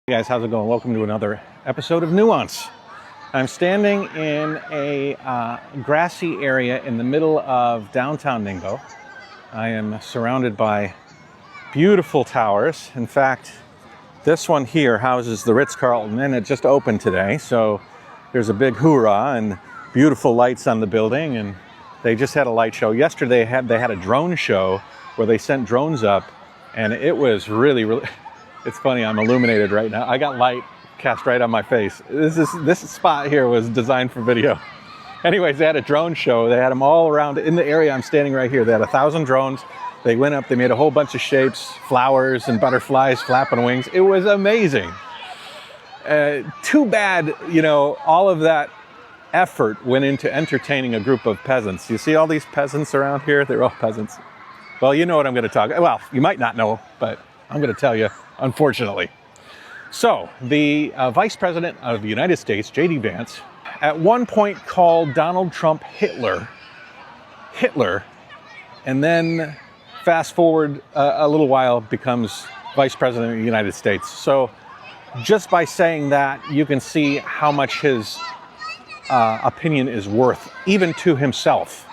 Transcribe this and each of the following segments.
Hey guys, how's it going? Welcome to another episode of Nuance. I'm standing in a grassy area in the middle of downtown Ningbo. I am surrounded by beautiful towers. In fact, this one here houses the Ritz-Carlton, and it just opened today. So there's a big hoorah and beautiful lights on the building, and they just had a light show. Yesterday they had a drone show where they sent drones up, and it was really it's funny, I'm illuminated right now. I got light cast right on my face. This spot here was designed for video. Anyways, they had a drone show. They had them all around in the area I'm standing right here. They had 1,000 drones. They went up, they made a whole bunch of shapes, flowers and butterflies flapping wings. It was amazing. Too bad, all of that effort went into entertaining a group of peasants. You see all these peasants around here? They're all peasants. Well, you know what I'm going to talk about. Well, you might not know, but I'm going to tell you, unfortunately. So, the Vice President of the United States, JD Vance, at one point called Donald Trump Hitler, and then fast forward a little while, becomes Vice President of the United States. So, just by saying that, you can see how much his opinion is worth, even to himself.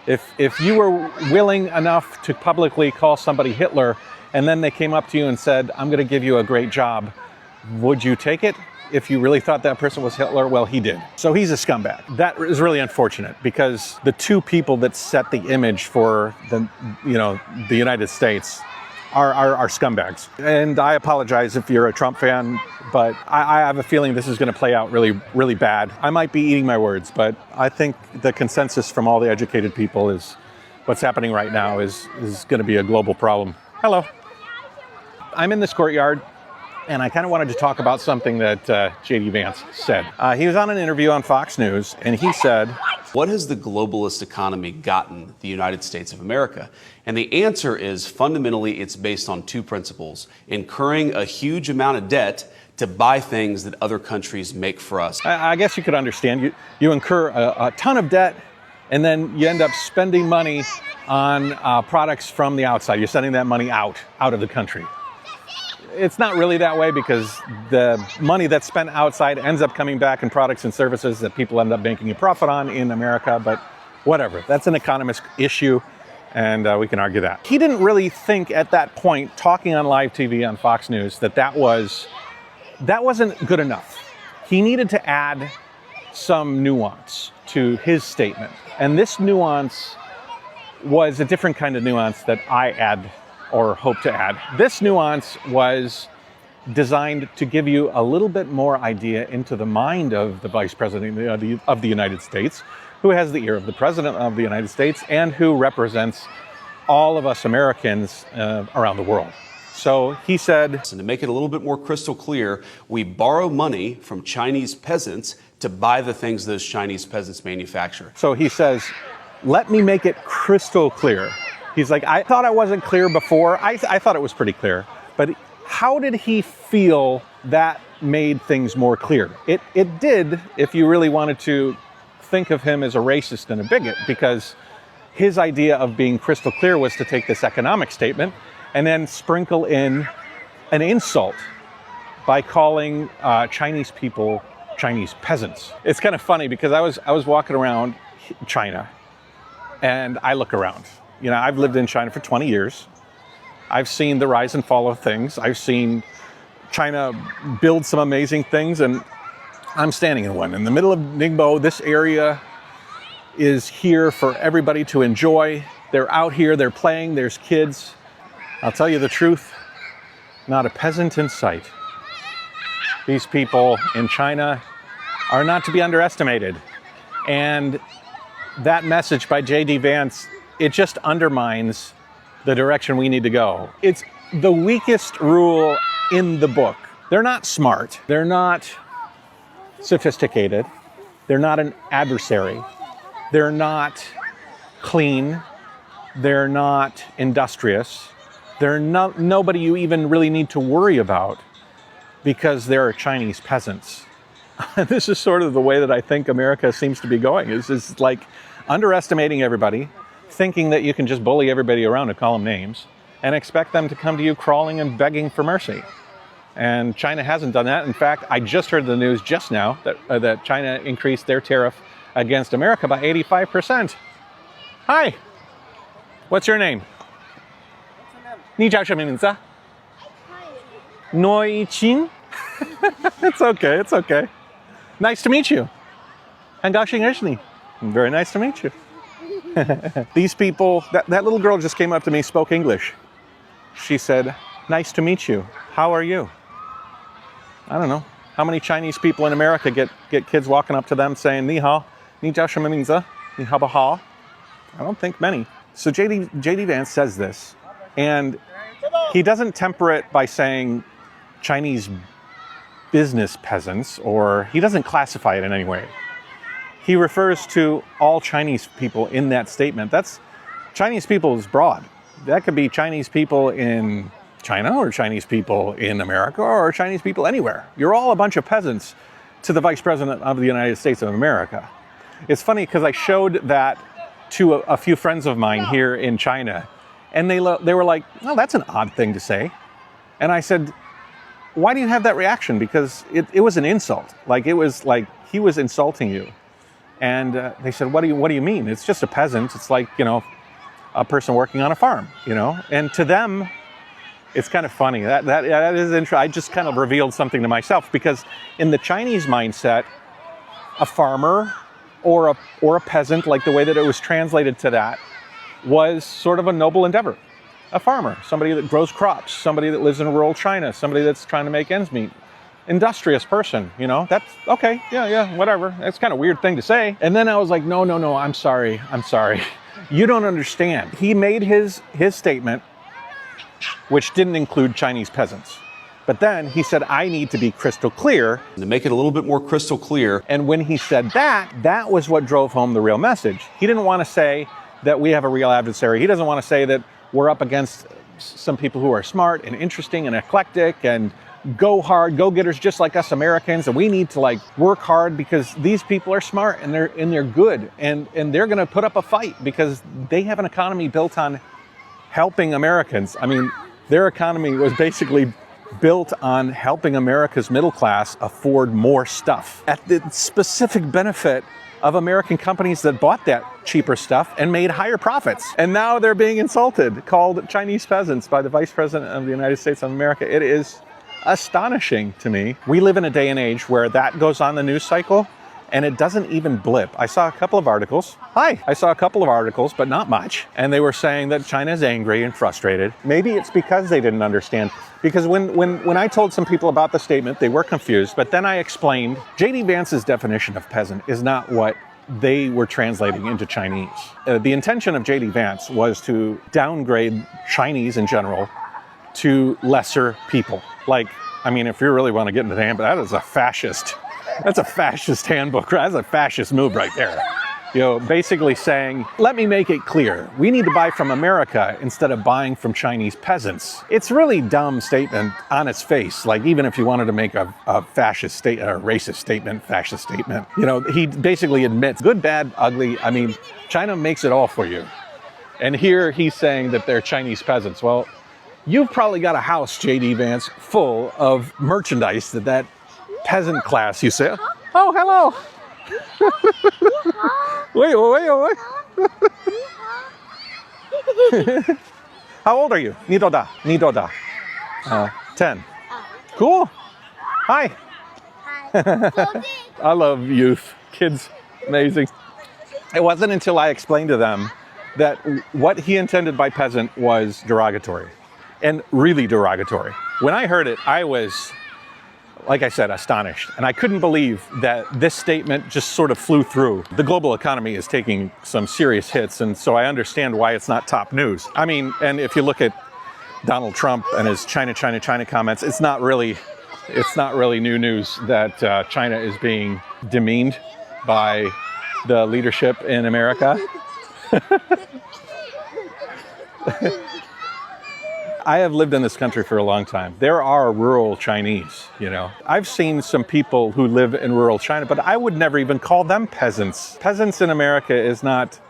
If you were willing enough to publicly call somebody Hitler, and then they came up to you and said, I'm going to give you a great job, would you take it? If you really thought that person was Hitler, well, he did. So he's a scumbag. That is really unfortunate because the two people that set the image for the United States are scumbags. And I apologize if you're a Trump fan, but I have a feeling this is going to play out really, really bad. I might be eating my words, but I think the consensus from all the educated people is what's happening right now is going to be a global problem. Hello. I'm in this courtyard, and I kind of wanted to talk about something that JD Vance said. He was on an interview on Fox News, and he said, what has the globalist economy gotten the United States of America? And the answer is fundamentally it's based on two principles: incurring a huge amount of debt to buy things that other countries make for us. I guess you could understand. You incur a ton of debt, and then you end up spending money on products from the outside. You're sending that money out of the country. It's not really that way because the money that's spent outside ends up coming back in products and services that people end up making a profit on in America, but whatever. That's an economist issue, and we can argue that. He didn't really think at that point, talking on live TV on Fox News, that wasn't good enough. He needed to add some nuance to his statement, and this nuance was a different kind of nuance that I add or hope to add. This nuance was designed to give you a little bit more idea into the mind of the Vice President of the United States, who has the ear of the President of the United States and who represents all of us Americans around the world. So he said, and to make it a little bit more crystal clear, we borrow money from Chinese peasants to buy the things those Chinese peasants manufacture. So he says, let me make it crystal clear. He's like, I thought I wasn't clear before. I thought it was pretty clear. But how did he feel that made things more clear? It did, if you really wanted to think of him as a racist and a bigot, because his idea of being crystal clear was to take this economic statement and then sprinkle in an insult by calling Chinese people Chinese peasants. It's kind of funny because I was walking around China and I look around. I've lived in China for 20 years. I've seen the rise and fall of things. I've seen China build some amazing things, and I'm standing in one. In the middle of Ningbo, this area is here for everybody to enjoy. They're out here, they're playing, there's kids. I'll tell you the truth, not a peasant in sight. These people in China are not to be underestimated. And that message by JD Vance, it just undermines the direction we need to go. It's the weakest rule in the book. They're not smart. They're not sophisticated. They're not an adversary. They're not clean. They're not industrious. They're nobody you even really need to worry about because they're Chinese peasants. This is sort of the way that I think America seems to be going. Is like underestimating everybody, thinking that you can just bully everybody around and call them names, and expect them to come to you crawling and begging for mercy. And China hasn't done that. In fact, I just heard the news just now that China increased their tariff against America by 85%. Hi. What's your name? 你叫什么名字? Noi Qing? It's okay, it's okay. Nice to meet you. 很高兴认识你. Very nice to meet you. These people, that little girl just came up to me, spoke English. She said, nice to meet you. How are you? I don't know. How many Chinese people in America get kids walking up to them saying, 你好, 你叫什么名字? 你好不好? I don't think many. So JD Vance says this, and he doesn't temper it by saying Chinese business peasants, or he doesn't classify it in any way. He refers to all Chinese people in that statement. That's Chinese people is broad. That could be Chinese people in China, or Chinese people in America, or Chinese people anywhere. You're all a bunch of peasants to the Vice President of the United States of America. It's funny because I showed that to a few friends of mine here in China, and they were like, oh, that's an odd thing to say. And I said, why do you have that reaction? Because it was an insult. Like, it was like he was insulting you. And they said, what do you mean? It's just a peasant. It's like, a person working on a farm, And to them, it's kind of funny. That is interesting. I just kind of revealed something to myself, because in the Chinese mindset, a farmer or a peasant, like the way that it was translated to that, was sort of a noble endeavor. A farmer, somebody that grows crops, somebody that lives in rural China, somebody that's trying to make ends meet. Industrious person, that's okay. Yeah, whatever. That's kind of a weird thing to say. And then I was like, no, I'm sorry. You don't understand. He made his statement, which didn't include Chinese peasants. But then he said, I need to be crystal clear. To make it a little bit more crystal clear. And when he said that was what drove home the real message. He didn't want to say that we have a real adversary. He doesn't want to say that we're up against some people who are smart and interesting and eclectic and go hard, go-getters just like us Americans, and we need to work hard because these people are smart and they're good, and they're going to put up a fight because they have an economy built on helping Americans. I mean, their economy was basically built on helping America's middle class afford more stuff at the specific benefit of American companies that bought that cheaper stuff and made higher profits. And now they're being insulted, called Chinese peasants by the Vice President of the United States of America. It is astonishing to me. We live in a day and age where that goes on the news cycle and it doesn't even blip. I saw a couple of articles. I saw a couple of articles, but not much. And they were saying that China is angry and frustrated. Maybe it's because they didn't understand. Because when I told some people about the statement, they were confused. But then I explained, JD Vance's definition of peasant is not what they were translating into Chinese. The intention of JD Vance was to downgrade Chinese in general to lesser people. If you really want to get into the handbook, that is a fascist. That's a fascist handbook. That's a fascist move right there. Basically saying, let me make it clear. We need to buy from America instead of buying from Chinese peasants. It's a really dumb statement on its face. Even if you wanted to make a fascist statement, or a racist statement, fascist statement, he basically admits good, bad, ugly. China makes it all for you. And here he's saying that they're Chinese peasants. Well, you've probably got a house, JD Vance, full of merchandise that peasant class, you say. Oh, hello. Wait. How old are you? 你多大? 10. Cool. Hi. I love youth. Kids, amazing. It wasn't until I explained to them that what he intended by peasant was derogatory. And really derogatory. When I heard it, I was, like I said, astonished. And I couldn't believe that this statement just sort of flew through. The global economy is taking some serious hits, and so I understand why it's not top news. And if you look at Donald Trump and his China comments, it's not really new news that China is being demeaned by the leadership in America. I have lived in this country for a long time. There are rural Chinese, I've seen some people who live in rural China, but I would never even call them peasants. Peasants in America is not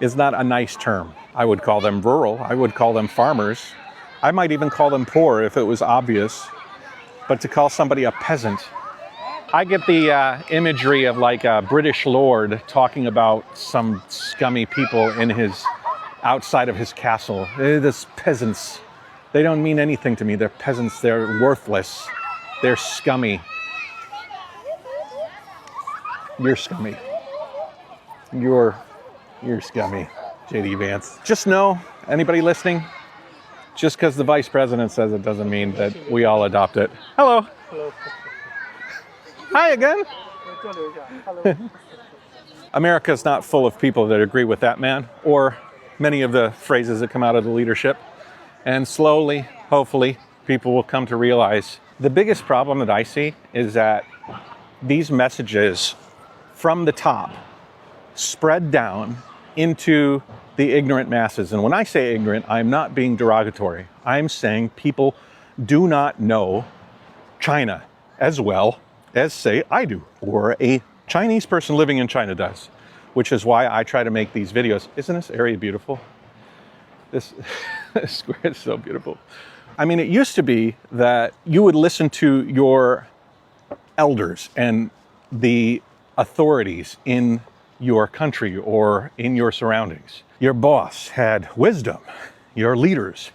a nice term. I would call them rural. I would call them farmers. I might even call them poor if it was obvious. But to call somebody a peasant, I get the imagery of like a British lord talking about some scummy people in his outside of his castle. This peasants, they don't mean anything to me. They're peasants. They're worthless. They're scummy. You're scummy. You're scummy, JD Vance. Just know, anybody listening, just because the vice president says it doesn't mean that we all adopt it. Hello. Hello. Hi again. America's not full of people that agree with that man or many of the phrases that come out of the leadership. And slowly, hopefully, people will come to realize the biggest problem that I see is that these messages from the top spread down into the ignorant masses. And when I say ignorant, I'm not being derogatory. I'm saying people do not know China as well as, say, I do, or a Chinese person living in China does, which is why I try to make these videos. Isn't this area beautiful? This square is so beautiful. I mean, it used to be that you would listen to your elders and the authorities in your country or in your surroundings. Your boss had wisdom. Your leaders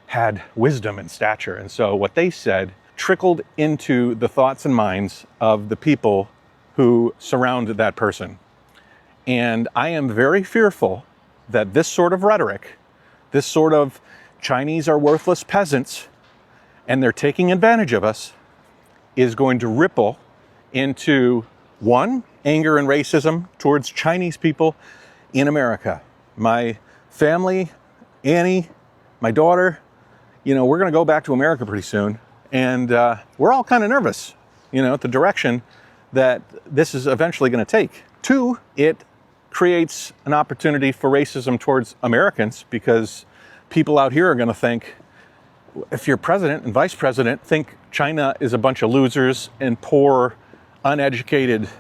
had wisdom and stature. And so what they said trickled into the thoughts and minds of the people who surrounded that person. And I am very fearful that this sort of rhetoric, this sort of Chinese are worthless peasants and they're taking advantage of us, is going to ripple into, one, anger and racism towards Chinese people in America. My family, Annie, my daughter, you know, we're going to go back to America pretty soon. And we're all kind of nervous, you know, at the direction that this is eventually going to take. Two, it creates an opportunity for racism towards Americans because people out here are going to think, if your president and vice president think China is a bunch of losers and poor, uneducated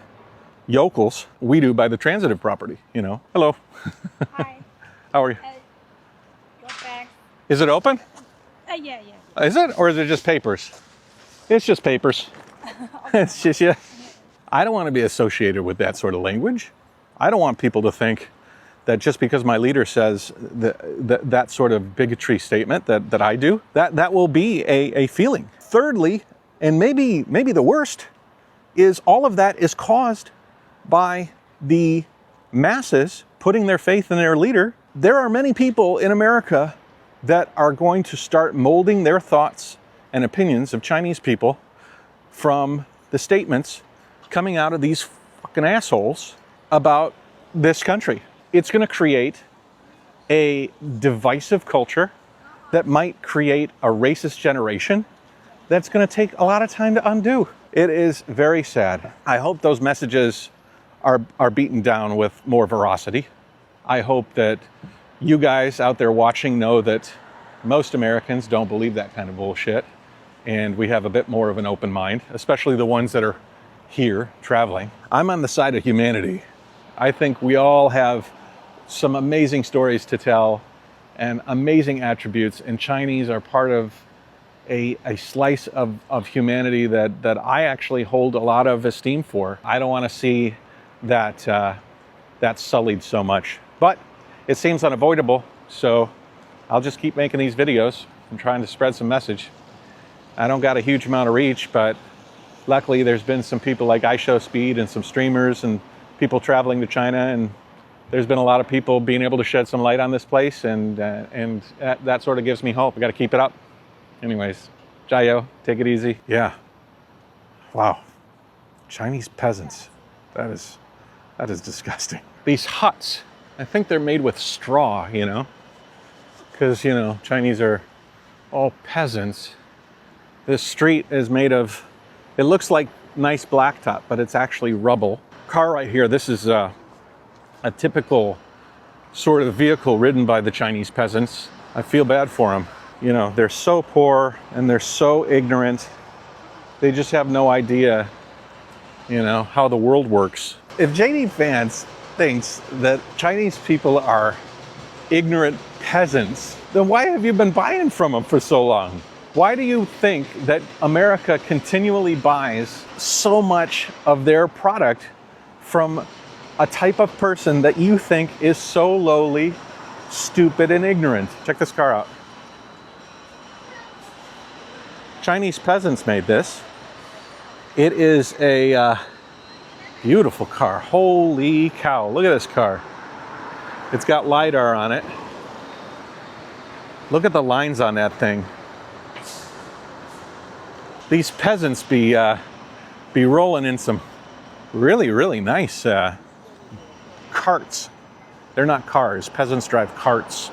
yokels, we do by the transitive property, you know. Hello. Hi. How are you? Your bag. Is it open? Yeah. Is it? Or is it just papers? It's just papers. It's just, yeah. I don't want to be associated with that sort of language. I don't want people to think that just because my leader says that sort of bigotry statement that I do, that will be a feeling. Thirdly, and maybe the worst, is all of that is caused by the masses putting their faith in their leader. There are many people in America that are going to start molding their thoughts and opinions of Chinese people from the statements coming out of these fucking assholes about this country. It's going to create a divisive culture that might create a racist generation that's going to take a lot of time to undo. It is very sad. I hope those messages are beaten down with more veracity. I hope that you guys out there watching know that most Americans don't believe that kind of bullshit, and we have a bit more of an open mind, especially the ones that are here traveling. I'm on the side of humanity. I think we all have some amazing stories to tell and amazing attributes, and Chinese are part of a slice of humanity that I actually hold a lot of esteem for. I don't want to see that sullied so much, but it seems unavoidable, so I'll just keep making these videos and trying to spread some message. I don't got a huge amount of reach, but luckily there's been some people like iShowSpeed and some streamers and people traveling to China, and there's been a lot of people being able to shed some light on this place, and that sort of gives me hope. I got to keep it up. Anyways, Jayo, take it easy. Yeah. Wow. Chinese peasants. That is disgusting. These huts, I think they're made with straw, you know, because, you know, Chinese are all peasants. This street is made of, it looks like nice blacktop, but it's actually rubble. Car right here, this is a typical sort of vehicle ridden by the Chinese peasants. I feel bad for them. You know, they're so poor and they're so ignorant. They just have no idea, you know, how the world works. If JD Vance thinks that Chinese people are ignorant peasants, then why have you been buying from them for so long? Why do you think that America continually buys so much of their product from a type of person that you think is so lowly, stupid, and ignorant? Check this car out. Chinese peasants made this. It is a beautiful car. Holy cow, look at this car. It's got LiDAR on it. Look at the lines on that thing. These peasants be rolling in some really, really nice carts. They're not cars. Peasants drive carts.